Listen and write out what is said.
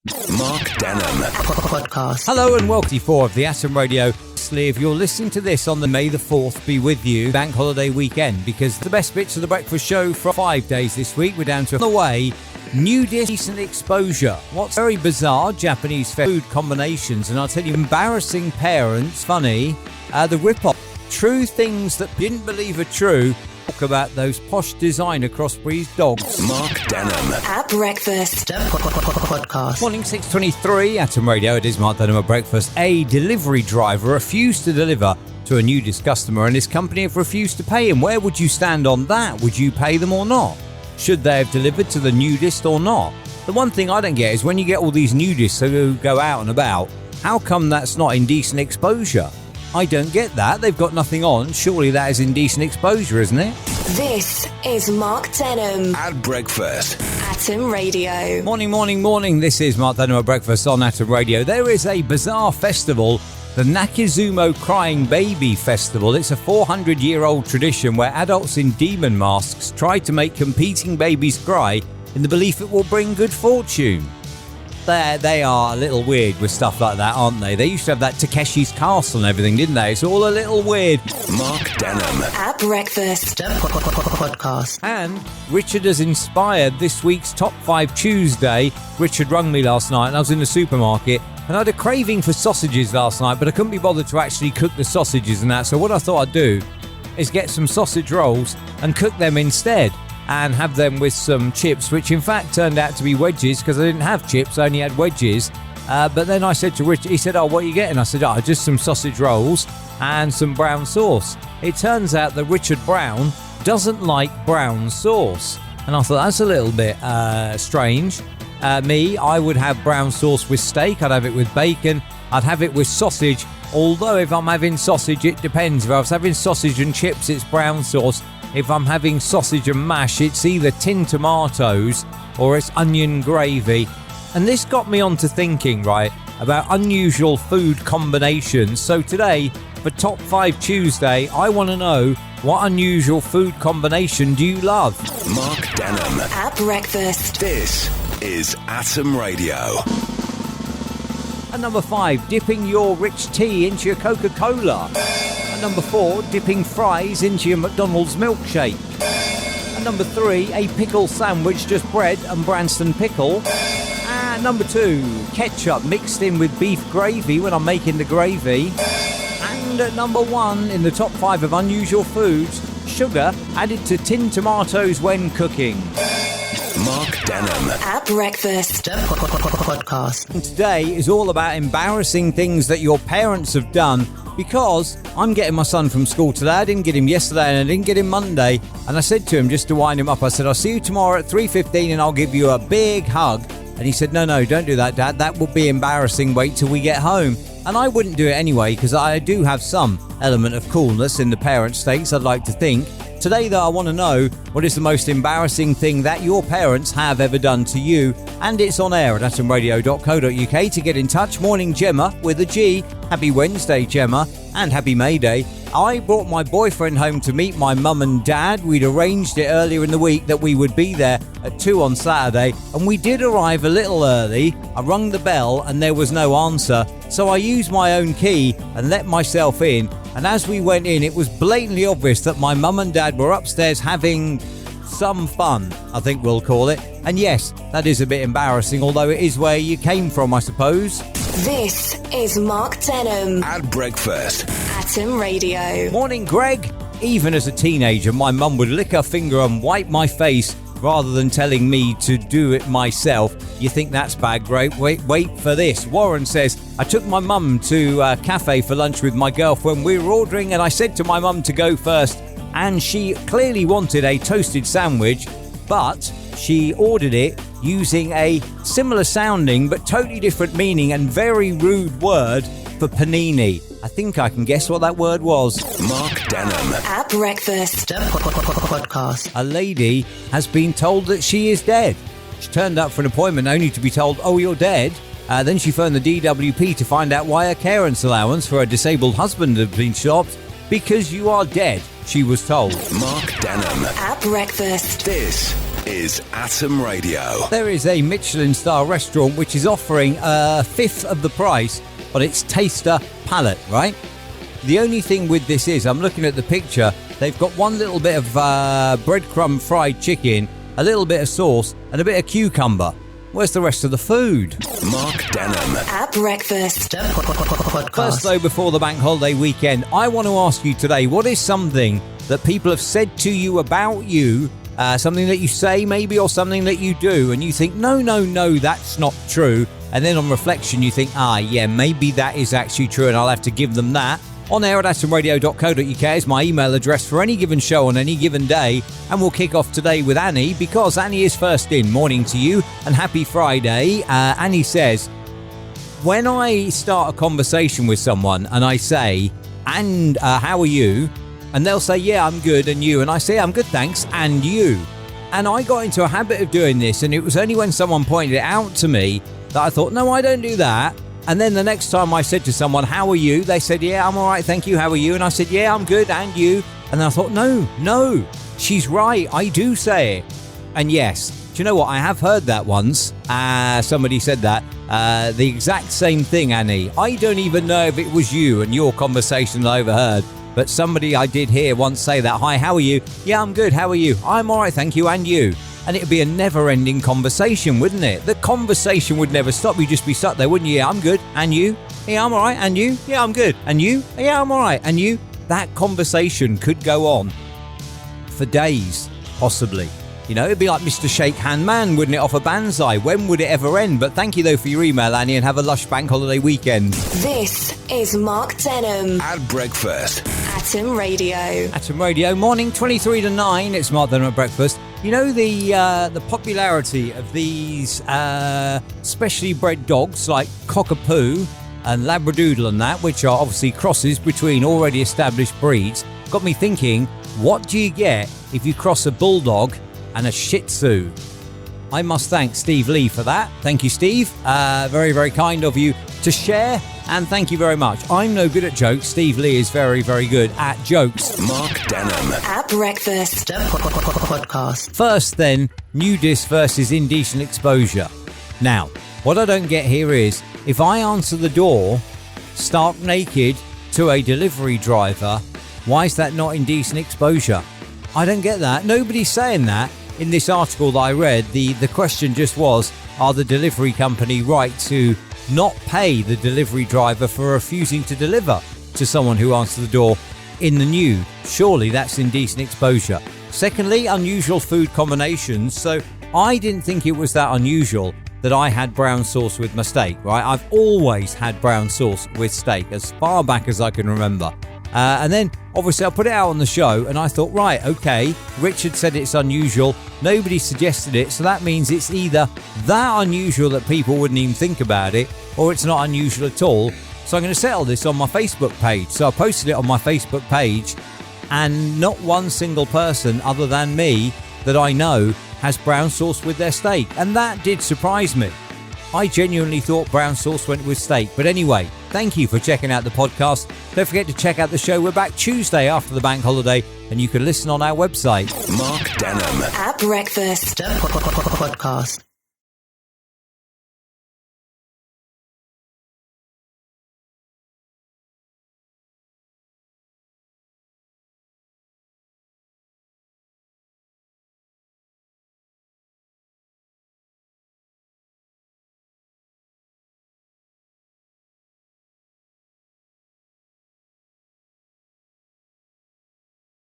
Mark Denholm podcast. Hello and welcome to 4 of the Atom Radio. If you're listening to this on the May the 4th be with you bank holiday weekend, because the best bits of the breakfast show for 5 days this week, we're down to on the way. Nudists and exposure. What's very bizarre Japanese food combinations, and I'll tell you, embarrassing parents, funny, the rip-off. True things that didn't believe are true. Talk about those posh designer crossbreed dogs. Mark Denholm at breakfast podcast. Morning 6:23 Atom Radio. It is Mark Denholm at breakfast. A delivery driver refused to deliver to a nudist customer, and his company have refused to pay him. Where would you stand on that? Would you pay them or not? Should they have delivered to the nudist or not? The one thing I don't get is when you get all these nudists who go out and about, how come that's not indecent exposure? I don't get that. They've got nothing on. Surely that is indecent exposure, isn't it? This is Mark Denholm at breakfast. Atom Radio. Morning. This is Mark Denholm at breakfast on Atom Radio. There is a bizarre festival, the Nakizumo Crying Baby Festival. It's a 400-year-old tradition where adults in demon masks try to make competing babies cry in the belief it will bring good fortune. They are a little weird with stuff like that, aren't they? They used to have that Takeshi's Castle and everything, didn't they? It's all a little weird. Mark Denholm at breakfast podcast. And Richard has inspired this week's Top 5 Tuesday. Richard rung me last night and I was in the supermarket and I had a craving for sausages last night, but I couldn't be bothered to actually cook the sausages and that. So what I thought I'd do is get some sausage rolls and cook them instead, and have them with some chips, which in fact turned out to be wedges because I didn't have chips, I only had wedges. But then I said to Richard, he said, "Oh, what are you getting?" I said, "Oh, just some sausage rolls and some brown sauce." It turns out that Richard Brown doesn't like brown sauce. And I thought, that's a little bit strange. I would have brown sauce with steak, I'd have it with bacon, I'd have it with sausage. Although if I'm having sausage, it depends. If I was having sausage and chips, it's brown sauce. If I'm having sausage and mash, it's either tinned tomatoes or it's onion gravy. And this got me on to thinking, right, about unusual food combinations. So today, for Top 5 Tuesday, I want to know, what unusual food combination do you love? Mark Denholm at breakfast. This is Atom Radio. And number 5, dipping your rich tea into your Coca-Cola. And number 4, dipping fries into your McDonald's milkshake. And number 3, a pickle sandwich, just bread and Branston pickle. And number 2, ketchup mixed in with beef gravy when I'm making the gravy. And at number 1 in the top 5 of unusual foods, sugar added to tinned tomatoes when cooking. Mark Denholm at breakfast podcast. And today is all about embarrassing things that your parents have done, because I'm getting my son from school today. I didn't get him yesterday and I didn't get him Monday. And I said to him, just to wind him up, I said, "I'll see you tomorrow at 3:15 and I'll give you a big hug." And he said, No, don't do that, Dad. That would be embarrassing. Wait till we get home. And I wouldn't do it anyway, because I do have some element of coolness in the parent states, I'd like to think. Today, though, I want to know, what is the most embarrassing thing that your parents have ever done to you? And it's on air at atomradio.co.uk to get in touch. Morning, Gemma, with a G. Happy Wednesday, Gemma, and happy May Day. I brought my boyfriend home to meet my mum and dad. We'd arranged it earlier in the week that we would be there at 2 on Saturday, and we did arrive a little early. I rung the bell and there was no answer, so I used my own key and let myself in. And as we went in, it was blatantly obvious that my mum and dad were upstairs having some fun, I think we'll call it. And yes, that is a bit embarrassing, although it is where you came from, I suppose. This is Mark Denholm at breakfast. Atom Radio. Morning, Greg. Even as a teenager, my mum would lick her finger and wipe my face rather than telling me to do it myself. You think that's bad, Greg? Wait for this. Warren says, I took my mum to a cafe for lunch with my girlfriend. We were ordering and I said to my mum to go first, and she clearly wanted a toasted sandwich, but she ordered it using a similar sounding but totally different meaning and very rude word for panini. I think I can guess what that word was. Mark Denholm at breakfast podcast. A lady has been told that she is dead. She turned up for an appointment only to be told, "Oh, you're dead." Then she phoned the DWP to find out why her carance allowance for her disabled husband had been stopped. Because you are dead, she was told. Mark Denholm at breakfast. This is Atom Radio. There is a Michelin-star restaurant which is offering a fifth of the price on its taster palette, right? The only thing with this is, I'm looking at the picture, they've got one little bit of breadcrumb fried chicken, a little bit of sauce, and a bit of cucumber. Where's the rest of the food? Mark Denham. At breakfast. First, though, before the bank holiday weekend, I want to ask you today, what is something that people have said to you about you, something that you say maybe, or something that you do, and you think, no, that's not true, and then on reflection you think, yeah, maybe that is actually true, and I'll have to give them that. On air at atomradio.co.uk is my email address for any given show on any given day. And we'll kick off today with Annie, because Annie is first in. Morning to you and happy Friday. Annie says, when I start a conversation with someone and I say, and how are you? And they'll say, yeah, I'm good, and you? And I say, I'm good, thanks, and you? And I got into a habit of doing this, and it was only when someone pointed it out to me that I thought, no, I don't do that. And then the next time I said to someone, how are you? They said, yeah, I'm all right, thank you, how are you? And I said, yeah, I'm good, and you? And I thought, no, she's right, I do say it. And yes, do you know what? I have heard that once. Somebody said that. The exact same thing, Annie. I don't even know if it was you and your conversation that I overheard, but somebody I did hear once say that. Hi, how are you? Yeah, I'm good, how are you? I'm all right, thank you, and you? And it'd be a never-ending conversation, wouldn't it? The conversation would never stop. You'd just be stuck there, wouldn't you? Yeah, I'm good. And you? Yeah, I'm all right. And you? Yeah, I'm good. And you? Yeah, I'm all right. And you? That conversation could go on for days, possibly. You know, it'd be like Mr. Shake Hand Man, wouldn't it, off a Banzai? When would it ever end? But thank you, though, for your email, Annie, and have a lush bank holiday weekend. This is Mark Denham. At breakfast. Atom Radio. Atom Radio, morning 23 to 9. It's Mark Denham at breakfast. You know, the popularity of these specially bred dogs like Cockapoo and Labradoodle and that, which are obviously crosses between already established breeds, got me thinking, what do you get if you cross a Bulldog and a Shih Tzu? I must thank Steve Lee for that. Thank you, Steve. Very, very kind of you to share, and thank you very much. I'm no good at jokes. Steve Lee is very, very good at jokes. Mark Denham. At breakfast. Podcast. First then, Nudists versus indecent exposure. Now, what I don't get here is, if I answer the door stark naked to a delivery driver, why is that not indecent exposure? I don't get that. Nobody's saying that. In this article that I read, the question just was, are the delivery company right to not pay the delivery driver for refusing to deliver to someone who answered the door in the nude? Surely that's indecent exposure. Secondly, unusual food combinations. So I didn't think it was that unusual that I had brown sauce with my steak, right? I've always had brown sauce with steak as far back as I can remember. And then, obviously, I put it out on the show and I thought, right, okay, Richard said it's unusual. Nobody suggested it. So that means it's either that unusual that people wouldn't even think about it, or it's not unusual at all. So I'm going to settle this on my Facebook page. So I posted it on my Facebook page, and not one single person other than me that I know has brown sauce with their steak. And that did surprise me. I genuinely thought brown sauce went with steak. But anyway, thank you for checking out the podcast. Don't forget to check out the show. We're back Tuesday after the bank holiday, and you can listen on our website. Mark Denham. At breakfast. Podcast.